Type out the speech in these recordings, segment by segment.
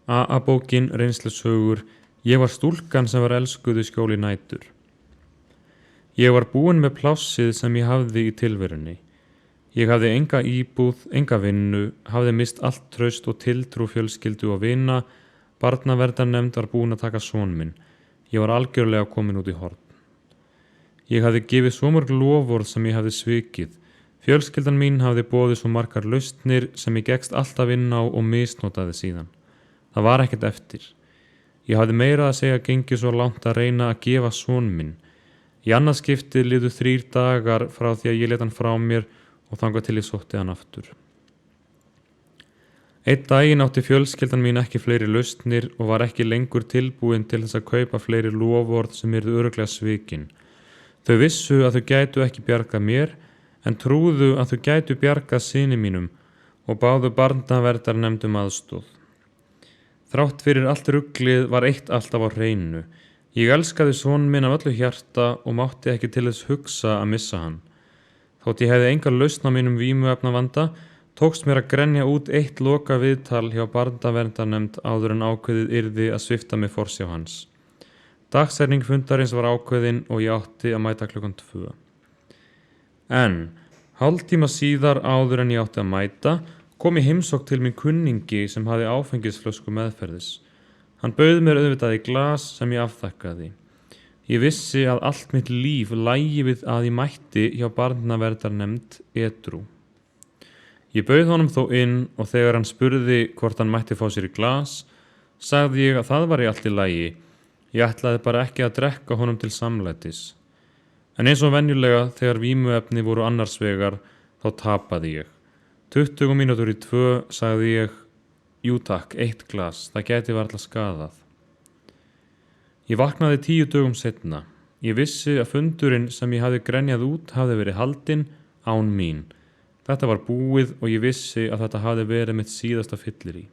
AA-bókin reynslusögur. Ég var stúlkan sem var elskuð í skjóli nætur. Ég var búin með plássið sem ég hafði í tilverunni. Ég hafði enga íbúð, enga vinnu, hafði mist allt traust og tiltrú fjölskyldu og vina. Barnaverndarnefnd var búin að taka son minn. Ég var algjörlega komin út í horn. Ég hafði gefið svo mörg loforð sem ég hafði svikið. Fjölskyldan mín hafði boðið svo margar lausnir sem ég gekkst alltaf inn á og misnotaði síðan. Það var ekkert eftir. Ég hafði meira að segja gengið svo langt að reyna að gefa son minn. Í annað skiptið liðu 3 dagar frá því að ég let hann frá mér og þangað til ég sótti hann aftur. Einn daginn átti fjölskyldan mín ekki fleiri lausnir og var ekki lengur tilbúin til þess að kaupa fleiri loforð sem yrðu örugglega svikin. Þau vissu að þau gætu ekki bjargað mér en trúðu að þau gætu bjargað syni mínum og báðu barnaverndarnefnd um aðstoð. Þrátt fyrir allt ruglið var eitt alltaf á hreinu. Ég elskaði son minn af öllu hjarta og mátti ekki til þess hugsa að missa hann. Þótt ég hefði enga lausn á mínum vímuefnavanda, tókst mér að grenja út eitt loka viðtal hjá barnaverndarnefnd áður en ákveðið yrði að svipta mig forsjá hans. Dagsetning fundarins var ákveðin og ég átti að mæta klukkan 2. En hálftíma síðar áður en ég átti að mæta, kom í heimsókn til mín kunningi sem hafði áfengisflösku meðferðis. Hann bauð mér auðvitað í glas sem ég afþakkaði. Ég vissi að allt mitt líf lægi við að ég mætti hjá barnaverndarnefnd edrú. Ég bauð honum þó inn og þegar hann spurði hvort hann mætti fá sér í glas, sagði ég að það var í allt í lagi. Ég ætlaði bara ekki að drekka honum til samlætis. En eins og venjulega þegar vímuefni voru annars vegar, þá tapaði ég. 20 mínútur í 2 sagði ég, jú takk, 1 glas, það gæti varla skaðað. Ég vaknaði 10 dögum seinna. Ég vissi að fundurinn sem ég hafði grenjað út hafði verið haldinn án mín. Þetta var búið og ég vissi að þetta hafði verið mitt síðasta fyllirí.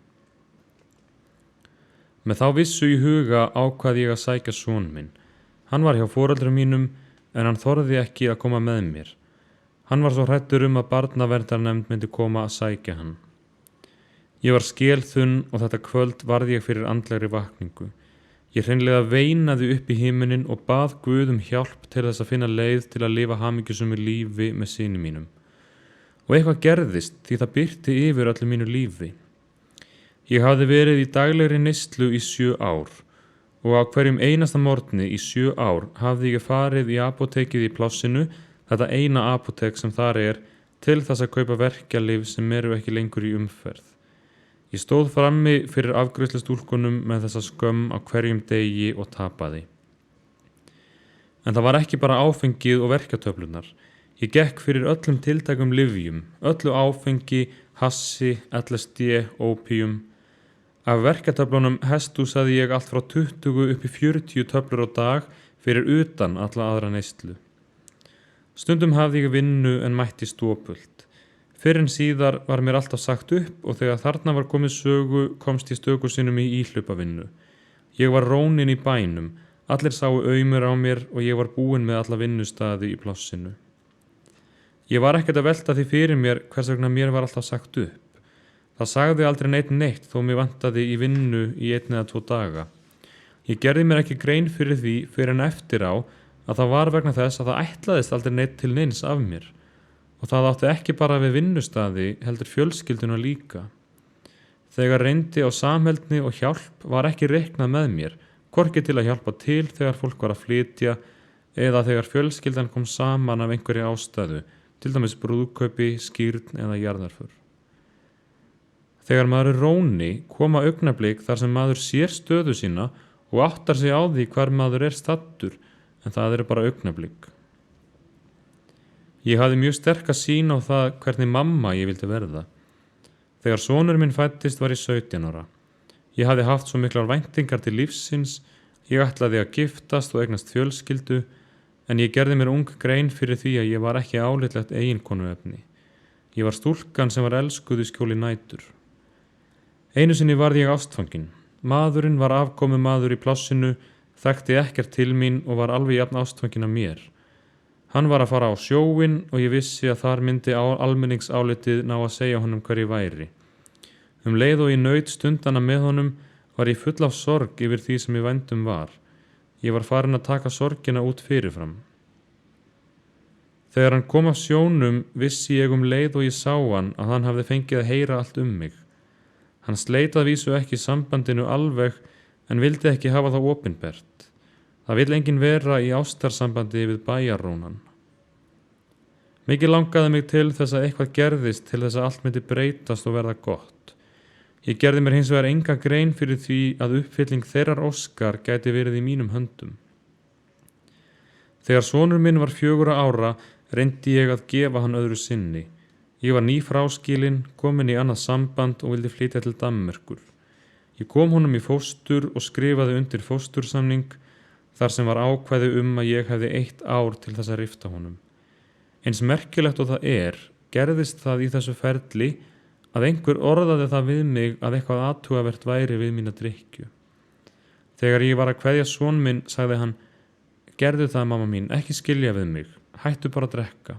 Með þá vissu í huga ákvað ég að sækja son minn. Hann var hjá foreldrum mínum en hann þorði ekki að koma með mér. Hann var svo hræddur að barnaverndarnefnd myndi koma að sækja hann. Ég var skelþunn og þetta kvöld varð ég fyrir andlegri vakningu. Ég hreinlega veinaði upp í himinninn og bað Guð um hjálp til þess að finna leið til að lifa hamingjusömu lífi með syni mínum. Og eitthvað gerðist því það birti yfir öllu mínu lífi. Ég hafði verið í daglegri neyslu í 7 ár og á hverjum einasta morgni í 7 ár hafði ég farið í apótekið í plássinu, þetta eina apótek sem þar er, til þess að kaupa verkjalyf sem eru ekki lengur í umferð. Ég stóð frammi fyrir afgreiðslustúlkunum með þessa skömm á hverjum degi og tapaði. En það var ekki bara áfengið og verkjatöflunar. Ég gekk fyrir öllum tiltækum lyfjum, öllu áfengi, hassi, LSD, ópíum. Af verkjatöflunum hesthúsaði ég allt frá 20 upp í 40 töflur á dag fyrir utan alla aðra neyslu. Stundum hafði ég vinnu en mætti stopult. Fyrr en síðar var mér alltaf sagt upp og þegar þarna var komið sögu komst ég stöku sinnum í íhlaupavinnu. Ég var rónin í bænum, allir sáu aumur á mér og ég var búin með alla vinnustaði í plássinu. Ég var ekkert að velta því fyrir mér hvers vegna mér var alltaf sagt upp. Það sagði aldrei neitt þó mér vantaði í vinnu í 1 eða 2 daga. Ég gerði mér ekki grein fyrir því fyrr en eftir á að það var vegna þess að það ætlaðist aldrei neitt til neins af mér. Og það átti ekki bara við vinnustaði heldur fjölskylduna líka. Þegar reyndi á samheldni og hjálp var ekki reiknað með mér, hvorki til að hjálpa til þegar fólk var að flytja eða þegar fjölskyldan kom saman af einhverju ástæðu, til dæmis brúðkaupi, skírn eða jarðarför. Þegar maður er róni koma augnablik þar sem maður sér stöðu sína og áttar sig á því hvar maður er staddur, en það eru bara augnablik. Ég hafði mjög sterka sýn á það hvernig mamma ég vildi verða. Þegar sonur minn fæddist var ég 17 ára. Ég hafði haft svo miklar væntingar til lífsins, ég ætlaði að giftast og eignast fjölskyldu, en ég gerði mér ung grein fyrir því að ég var ekki álitlegt eiginkonuefni. Ég var stúlkan sem var elskuð í skjóli nætur. Einu sinni varð ég ástfangin. Maðurinn var afkomu maður í plássinu, þekkti ekkert til mín og var alveg jafn ástfangin af mér. Hann var að fara á sjóinn og ég vissi að þar myndi almenningsálitið ná að segja honum hver ég væri. Leið og ég naut stundana með honum, var ég full af sorg yfir því sem í vændum var. Ég var farin að taka sorgina út fyrirfram. Þegar hann kom af sjónum vissi ég leið og ég sá hann að hann hafði fengið að heyra allt mig. Hann sleit að vísu ekki sambandinu alveg en vildi ekki hafa það opinbert. Það vill enginn vera í ástarsambandi við bæjarrónan. Mikið langaði mig til þess að eitthvað gerðist til þess að allt myndi breytast og verða gott. Ég gerði mér hins vegar enga grein fyrir því að uppfylling þeirrar óskar gæti verið í mínum höndum. Þegar sonur minn var 4 ára reyndi ég að gefa hann öðru sinni. Ég var nýfráskilinn, kominn í annað samband og vildi flytja til Danmerkur. Ég kom honum í fóstur og skrifaði undir fóstursamning þar sem var ákvæði að ég hefði 1 ár til þess að rifta honum. Eins merkilegt og það gerðist það í þessu ferli að einhver orðaði það við mig að eitthvað athugavert væri við mína drykkju. Þegar ég var að kveðja son minn sagði hann: "Gerðu það, mamma mín, ekki skilja við mig, hættu bara að drekka."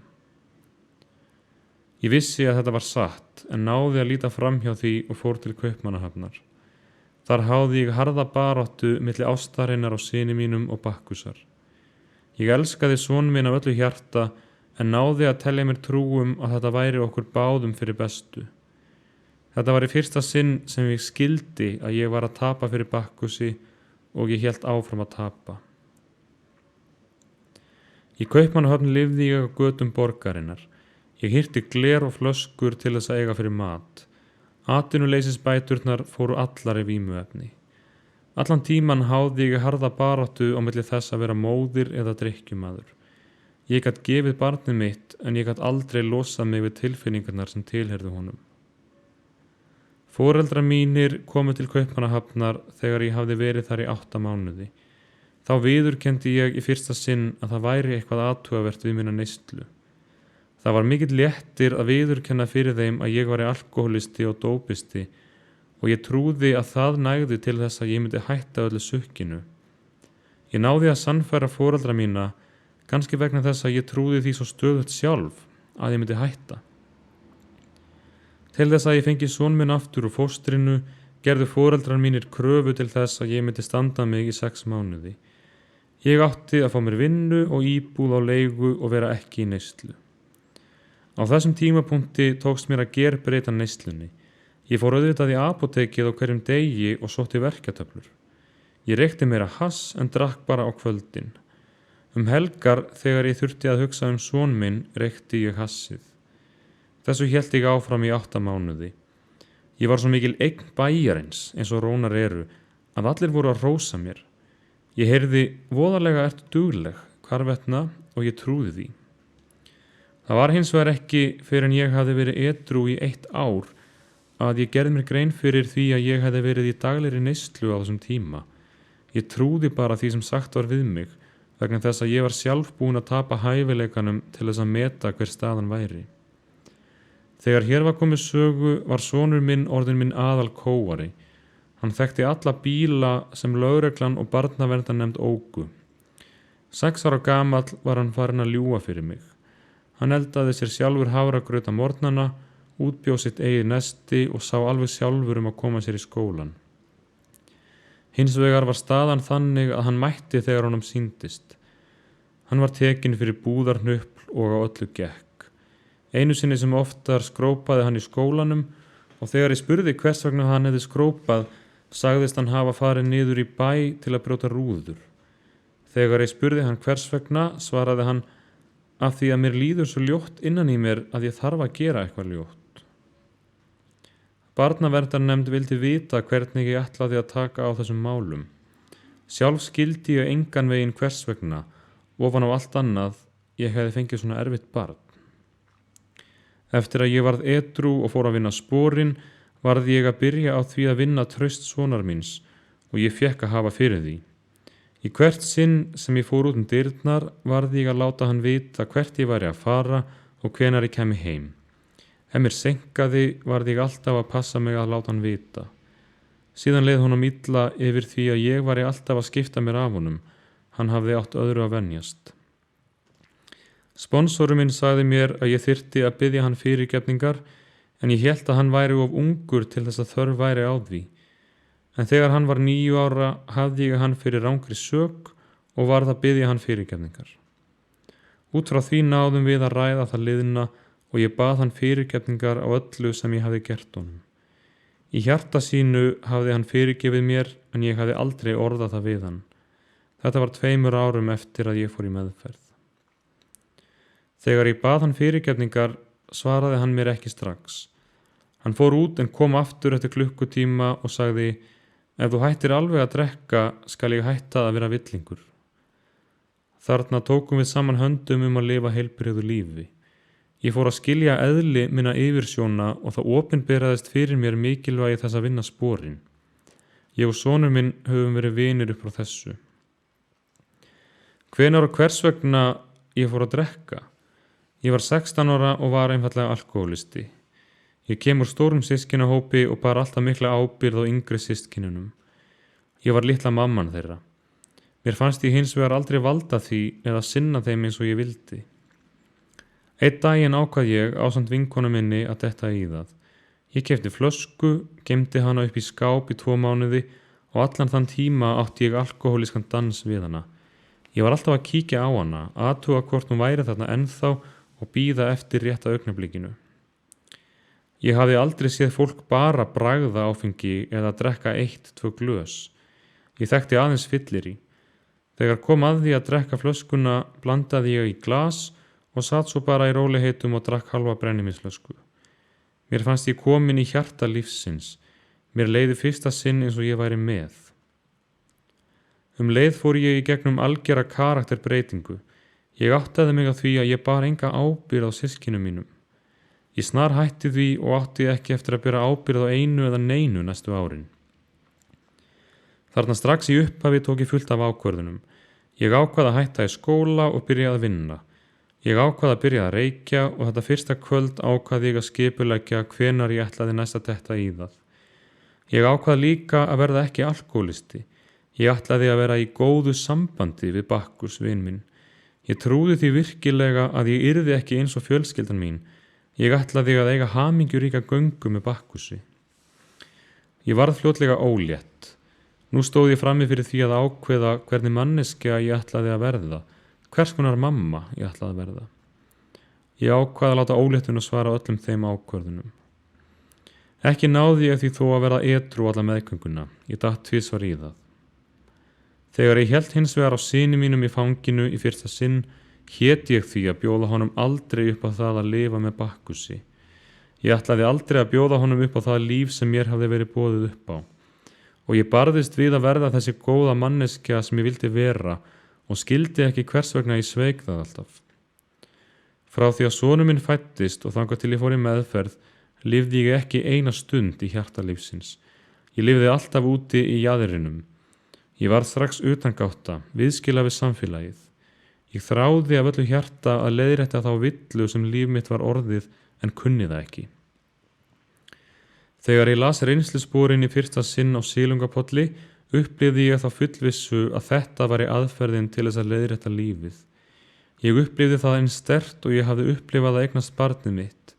Ég vissi að þetta var satt en náði að líta fram hjá því og fór til Kaupmannahafnar. Þar háði ég harða baráttu milli ástarinnar á syni mínum og Bakkusar. Ég elskaði son minn af öllu hjarta en náði að telja mér trú að þetta væri okkur báðum fyrir bestu. Þetta var í fyrsta sinn sem ég skildi að ég var að tapa fyrir Bakkusi og ég hélt áfram að tapa. Í Kaupmannahöfn lifði ég á götum borgarinnar. Ég hirti gler og flöskur til þess að eiga fyrir mat. Atvinnuleysisbæturnar fóru allar í vímuefni. Allan tíman háði ég harða baráttu á milli þess að vera móðir eða drykkjumaður. Ég gat gefið barnið mitt en ég gat aldrei losað mig við tilfinningarnar sem tilheyrðu honum. Foreldrar mínir komu til Kaupmannahafnar þegar ég hafði verið þar í 8 mánuði. Þá viðurkenndi ég í fyrsta sinn að það væri eitthvað athugavert við mína neyslu. Það var mikill léttir að viðurkenna fyrir þeim að ég væri alkoholisti og dópisti og ég trúði að það nægði til þess að ég myndi hætta öllu sukkinu. Ég náði að sannfæra foreldra mína, kannski vegna þess að ég trúði því svo stöðugt sjálf að ég myndi hætta. Til þess að ég fengi son minn aftur úr fóstrinu gerðu foreldrar mínir kröfu til þess að ég myndi standa mig í 6 mánuði. Ég átti að fá mér vinnu og íbúð á leigu og vera ekki í neyslu. Á þessum tímapunkti tókst mér að gerbreyta neyslunni. Ég fór auðvitað í apótekið á hverjum degi og sótti verkjatöflur. Ég reykti meira hass en drakk bara á kvöldin. Helgar þegar ég þurfti að hugsa son minn reykti ég hassið. Þessu hélt ég áfram í 8 mánuði. Ég var svo mikil eign bæjarins eins og rónar eru að allir voru að rósa mér. Ég heyrði: "Voðalega ertu dugleg, hvarvetna," og ég trúði því. Það var hins vegar ekki fyrr en ég hafði verið edrú í 1 ár að ég gerði mér grein fyrir því að ég hefði verið í daglegri neyslu á þessum tíma. Ég trúði bara því sem sagt var við mig vegna þess að ég var sjálf búin að tapa hæfileikanum til þess að meta hver staðan væri. Þegar hér var komið sögu var sonur minn orðinn minn aðal kóari. Hann þekkti alla bíla sem lögreglan og barnaverndarnefnd ógu. 6 ára gamall var hann farinn að ljúga fyrir mig. Hann eldaði sér sjálfur hafragraut á morgnana, útbjó sitt eigið nesti og sá alveg sjálfur að koma sér í skólan. Hins vegar var staðan þannig að hann mætti þegar honum sýndist. Hann var tekinn fyrir búðarhnupl og á öllu gekk. Einu sinni sem oftar skrópaði hann í skólanum og þegar ég spurði hvers vegna hann hefði skrópað, sagðist hann hafa farið niður í bæ til að brjóta rúður. Þegar ég spurði hann hvers vegna, svaraði hann: "Af því að mér líður svo ljótt innan í mér að ég þarf að gera eitthvað ljótt." Barnaverndarnefnd vildi vita hvernig ég ætlaði að taka á þessum málum. Sjálf skildi ég engan veginn hvers vegna, ofan á allt annað, ég hefði fengið svona erfitt barn. Eftir að ég varð edrú og fór að vinna sporin, varð ég að byrja á því að vinna traust sonar míns og ég fékk að hafa fyrir því. Í hvert sinn sem ég fór út dyrnar varð ég að láta hann vita hvert ég væri að fara og hvenær ég kemi heim. Ef mér seinkaði varð ég alltaf að passa mig að láta hann vita. Síðan leið honum illa yfir því að ég væri alltaf að skipta mér af honum. Hann hafði átt öðru að venjast. Sponsorum minn sagði mér að ég þyrfti að biðja hann fyrirgefningar en ég hélt að hann væri of ungur til þess að þörf væri á því. En þegar hann var 9 ára hafði ég hann fyrir rangri sök og varð að biðja hann fyrirgefningar. Út frá því náðum við að ræða það liðna og ég bað hann fyrirgefningar á öllu sem ég hafði gert honum. Í hjarta sínu hafði hann fyrirgefið mér en ég hafði aldrei orðað það við hann. Þetta var 2 árum eftir að ég fór í meðferð. Þegar ég bað hann fyrirgefningar svaraði hann mér ekki strax. Hann fór út en kom aftur eftir klukkutíma og sagði: ef þú hættir alveg að drekka skal ég hætta að vera villingur. Þarna tókum við saman höndum að lifa heilbrigðu lífi. Ég fór að skilja eðli minna yfirsjóna og það opinberaðist fyrir mér mikilvægi þess að vinna sporin. Ég og sonur minn höfum verið vinir upp frá þessu. Hvenær og hvers vegna ég fór að drekka? Ég var 16 ára og var einfallega alkohólisti. Ég kem úr stórum systkinahópi og bar alltaf mikla ábyrgð á yngri systkinunum. Ég var litla mamman þeirra. Mér fannst ég hins vegar aldrei valda því eða sinna þeim eins og ég vildi. Einn daginn ákvað ég ásamt vinkonu minni að detta í það. Ég keypti flösku, geymdi hana upp í skáp í 2 mánuði og allan þann tíma átti ég alkohólískan dans við hana. Ég var alltaf að kíkja á hana, athuga hvort hún væri þarna ennþá og bíða eftir rétta augnablikinu. Ég hafði aldrei séð fólk bara bragða áfengi eða drekka 1-2 glös. Ég þekkti aðeins fyllirí. Þegar kom að því að drekka flöskuna blandaði ég í glas og satt svo bara í róliheitum og drakk halva brennivínsflösku. Mér fannst ég komin í hjarta lífsins. Mér leiði fyrsta sinn eins og ég væri með. Leið fór ég í gegnum algera karakterbreytingu. Ég áttaði mig á því að ég bar enga ábyrgð á systkinum mínum. Ég snar hætti því og átti ekki eftir að bera ábyrgð á einu eða neinu næstu árin. Þarna strax í upphafi tók ég fullt af ákvörðunum. Ég ákvað að hætta í skóla og byrja að vinna. Ég ákvað að byrja að reykja og þetta fyrsta kvöld ákvað ég að skipuleggja hvenær ég ætlaði næst að detta í það. Ég ákvað líka að verða ekki alkohólisti. Ég ætlaði að vera í góðu sambandi við Bakkus vin minn. Ég trúði því virkilega að ég yrði ekki eins og fjölskyldan mín. Ég ætlaði að eiga hamingjuríka göngu með Bakkusi. Ég varð fljótlega ólétt. Nú stóð ég frammi fyrir því að ákveða hvernig manneskja ég ætlaði að verða, hvers konar mamma ég ætlaði að verða. Ég ákvað að láta óléttuna svara öllum þeim ákvörðunum. Ekki náði ég því þó að verða edrú alla meðgönguna. Ég datt tvisvar í það. Þegar ég hélt hins vegar á syni mínum í fanginu í fyrsta sinn, hét ég því að bjóða honum aldrei upp á það að lifa með Bakkusi. Ég ætlaði aldrei að bjóða honum upp á það líf sem mér hafði verið boðið upp á. Og ég barðist við að verða þessi góða manneskja sem ég vildi vera og skildi ekki hvers vegna ég sveik það alltaf. Frá því að sonur minn fæddist og þangað til ég fór í meðferð, lifði ég ekki eina stund í hjarta lífsins. Ég lifði alltaf úti í jaðrinum. Ég var strax utangátta, viðskila við samfélagið. Ég þráði af öllu hjarta að leiðrétta þá villu sem líf mitt var orðið en kunni það ekki. Þegar ég las reynslusporin í fyrsta sinn á Silungapolli, upplifði ég þá fullvissu að þetta væri aðferðin til þess að leiðrétta lífið. Ég upplifði það eins sterkt og ég hafði upplifað að eignast barnið mitt.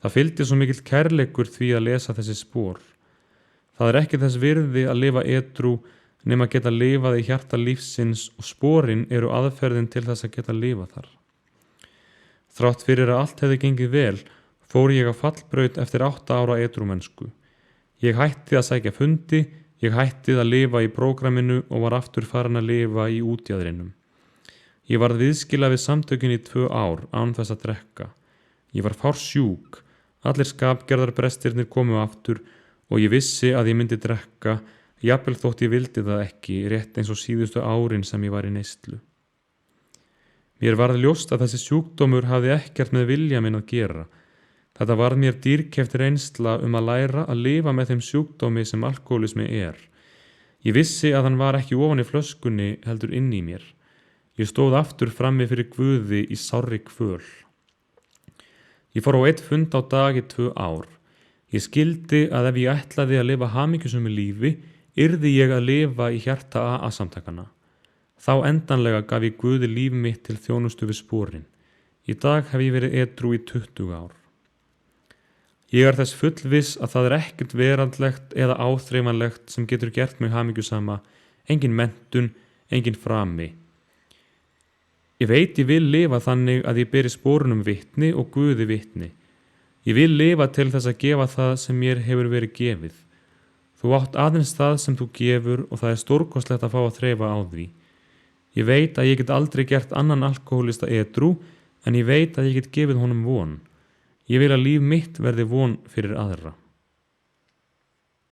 Það fylgdi svo mikill kærleikur því að lesa þessi spor. Það er ekki þess virði að lifa edrú nema að geta lifað í hjarta lífsins og sporin eru aðferðin til þess að geta lifað þar. Þrátt fyrir að allt hefði gengið vel, fór ég á fallbraut eftir 8 ára edrúmennsku. Ég hætti að sækja fundi, ég hætti að lifa í prógraminu og var aftur farin að lifa í útjaðrinum. Ég varð viðskila við samtökin í 2 ár án þess að drekka. Ég var fársjúk, allir skapgerðarbrestirnir komu aftur og ég vissi að ég myndi drekka, jafnvel þótt ég vildi það ekki, rétt eins og síðustu árin sem ég var í neyslu. Mér varð ljóst að þessi sjúkdómur hafði ekkert með vilja minn að gera. Þetta varð mér dýrkeypt reynsla að læra að lifa með þeim sjúkdómi sem alkohólismi er. Ég vissi að hann var ekki ofan í flöskunni heldur inn í mér. Ég stóð aftur frammi fyrir Guði í sárri kvöl. Ég fór á 1 fund á dag í 2 ár. Ég skildi að ef ég ætlaði að lifa hamingjusömu lífi, yrði ég að lifa í hjarta AA-samtakana. Þá endanlega gaf ég Guði líf mitt til þjónustu við sporin. Í dag hef ég verið edrú í 20 ár. Ég er þess fullviss að það er ekkert veraldlegt eða áþreifanlegt sem getur gert mig hamingjusama, engin menntun, engin frami. Ég veit ég vil lifa þannig að ég beri spórunum vitni og Guði vitni. Ég vil lifa til þess að gefa það sem mér hefur verið gefið. Þú átt aðeins það sem þú gefur og það er stórkostlegt að fá að þreifa á því. Ég veit að ég get aldrei gert annan alkohólista edrú, en ég veit að ég get gefið honum von. Ég vil að líf mitt verði von fyrir aðra.